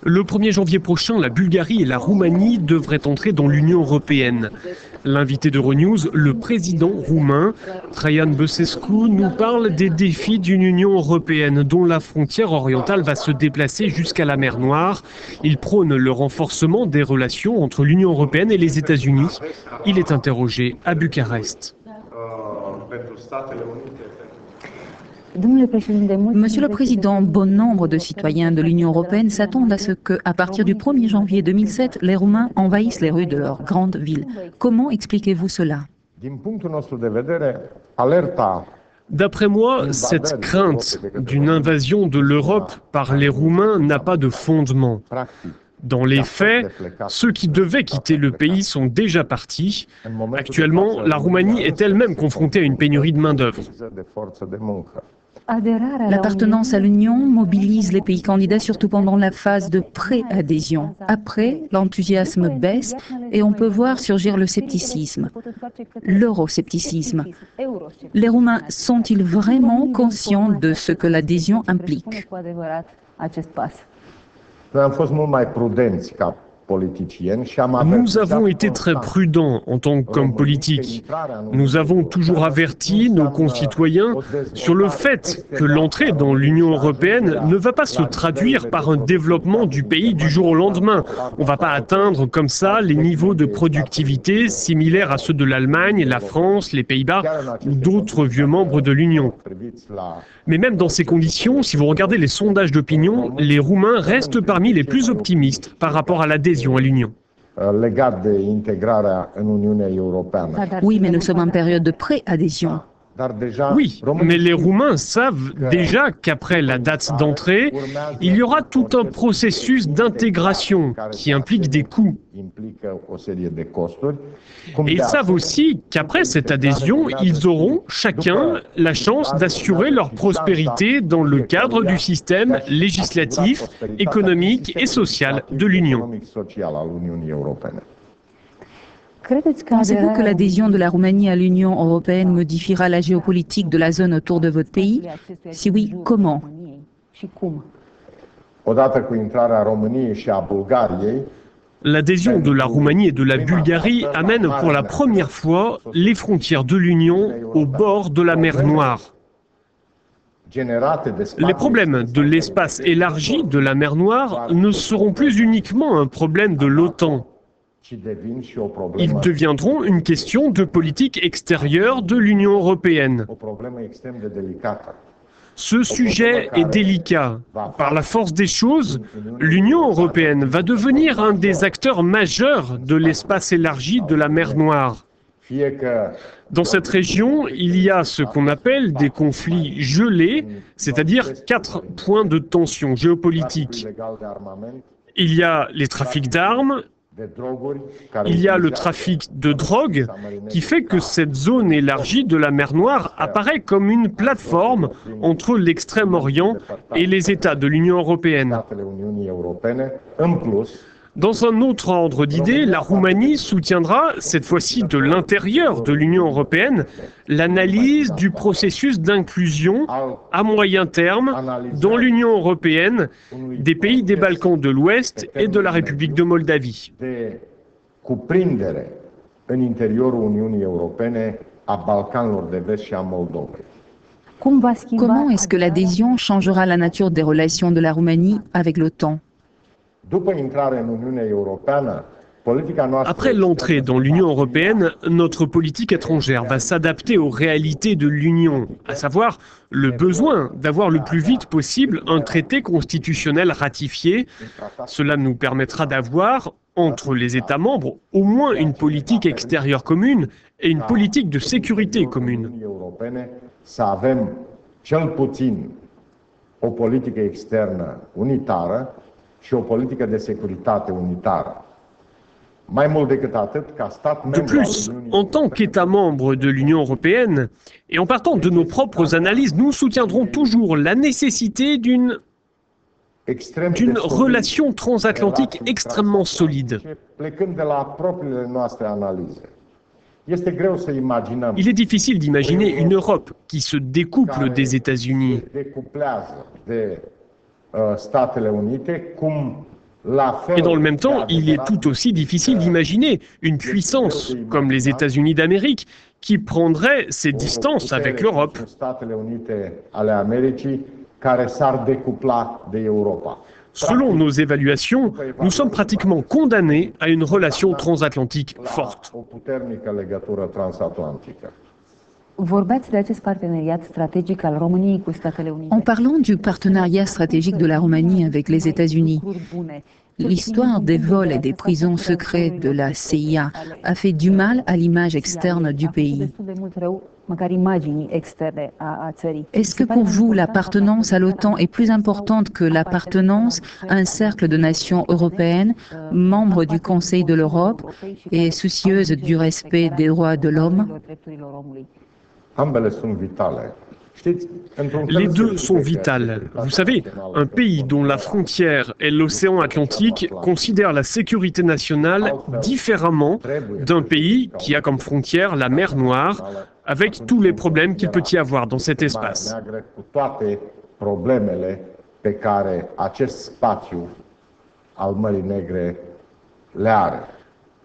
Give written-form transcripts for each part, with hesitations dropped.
Le 1er janvier prochain, la Bulgarie et la Roumanie devraient entrer dans l'Union européenne. L'invité d'Euronews, le président roumain, Traian Băsescu, nous parle des défis d'une Union européenne dont la frontière orientale va se déplacer jusqu'à la mer Noire. Il prône le renforcement des relations entre l'Union européenne et les États-Unis. Il est interrogé à Bucarest. Monsieur le Président, bon nombre de citoyens de l'Union européenne s'attendent à ce que, à partir du 1er janvier 2007, les Roumains envahissent les rues de leur grande ville. Comment expliquez-vous cela? D'après moi, cette crainte d'une invasion de l'Europe par les Roumains n'a pas de fondement. Dans les faits, ceux qui devaient quitter le pays sont déjà partis. Actuellement, la Roumanie est elle-même confrontée à une pénurie de main-d'œuvre. L'appartenance à l'Union mobilise les pays candidats surtout pendant la phase de pré-adhésion. Après, l'enthousiasme baisse et on peut voir surgir le scepticisme, l'euroscepticisme. Les Roumains sont-ils vraiment conscients de ce que l'adhésion implique? Nous avons été très prudents en tant qu'hommes politiques. Nous avons toujours averti nos concitoyens sur le fait que l'entrée dans l'Union européenne ne va pas se traduire par un développement du pays du jour au lendemain. On ne va pas atteindre comme ça les niveaux de productivité similaires à ceux de l'Allemagne, la France, les Pays-Bas ou d'autres vieux membres de l'Union. Mais même dans ces conditions, si vous regardez les sondages d'opinion, les Roumains restent parmi les plus optimistes par rapport à l'adhésion à l'Union. Oui, mais nous sommes en période de pré-adhésion. Oui, mais les Roumains savent déjà qu'après la date d'entrée, il y aura tout un processus d'intégration qui implique des coûts. Et ils savent aussi qu'après cette adhésion, ils auront chacun la chance d'assurer leur prospérité dans le cadre du système législatif, économique et social de l'Union. Pensez-vous que l'adhésion de la Roumanie à l'Union européenne modifiera la géopolitique de la zone autour de votre pays? Si oui, comment? L'adhésion de la Roumanie et de la Bulgarie amène pour la première fois les frontières de l'Union au bord de la mer Noire. Les problèmes de l'espace élargi de la mer Noire ne seront plus uniquement un problème de l'OTAN. Ils deviendront une question de politique extérieure de l'Union européenne. Ce sujet est délicat. Par la force des choses, l'Union européenne va devenir un des acteurs majeurs de l'espace élargi de la mer Noire. Dans cette région, il y a ce qu'on appelle des conflits gelés, c'est-à-dire 4 points de tension géopolitique. Il y a les trafics d'armes, il y a le trafic de drogue qui fait que cette zone élargie de la mer Noire apparaît comme une plateforme entre l'Extrême-Orient et les États de l'Union européenne. Dans un autre ordre d'idées, la Roumanie soutiendra, cette fois-ci de l'intérieur de l'Union européenne, l'analyse du processus d'inclusion à moyen terme dans l'Union européenne des pays des Balkans de l'Ouest et de la République de Moldavie. Comment est-ce que l'adhésion changera la nature des relations de la Roumanie avec l'OTAN? Après l'entrée dans l'Union européenne, notre politique étrangère va s'adapter aux réalités de l'Union, à savoir le besoin d'avoir le plus vite possible un traité constitutionnel ratifié. Cela nous permettra d'avoir, entre les États membres, au moins une politique extérieure commune et une politique de sécurité commune. De plus, en tant qu'État membre de l'Union européenne, et en partant de nos propres analyses, nous soutiendrons toujours la nécessité d'une relation transatlantique extrêmement solide. Il est difficile d'imaginer une Europe qui se découple des États-Unis. Et dans le même temps, il est tout aussi difficile d'imaginer une puissance comme les États-Unis d'Amérique qui prendrait ses distances avec l'Europe. Selon nos évaluations, nous sommes pratiquement condamnés à une relation transatlantique forte. En parlant du partenariat stratégique de la Roumanie avec les États-Unis, l'histoire des vols et des prisons secrets de la CIA a fait du mal à l'image externe du pays. Est-ce que pour vous, l'appartenance à l'OTAN est plus importante que l'appartenance à un cercle de nations européennes, membres du Conseil de l'Europe et soucieuses du respect des droits de l'homme? Les deux sont vitales. Vous savez, un pays dont la frontière est l'océan Atlantique considère la sécurité nationale différemment d'un pays qui a comme frontière la mer Noire, avec tous les problèmes qu'il peut y avoir dans cet espace.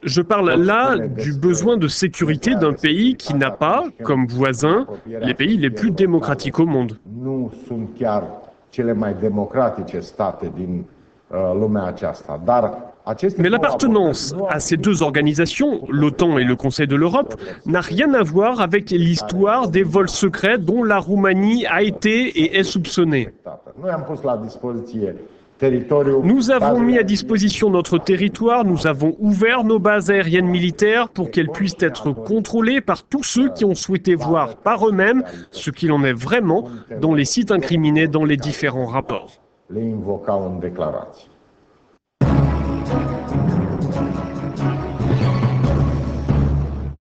Je parle là du besoin de sécurité d'un pays qui n'a pas, comme voisins, les pays les plus démocratiques au monde. Mais l'appartenance à ces deux organisations, l'OTAN et le Conseil de l'Europe, n'a rien à voir avec l'histoire des vols secrets dont la Roumanie a été et est soupçonnée. Nous avons mis à disposition notre territoire, nous avons ouvert nos bases aériennes militaires pour qu'elles puissent être contrôlées par tous ceux qui ont souhaité voir par eux-mêmes ce qu'il en est vraiment dans les sites incriminés dans les différents rapports.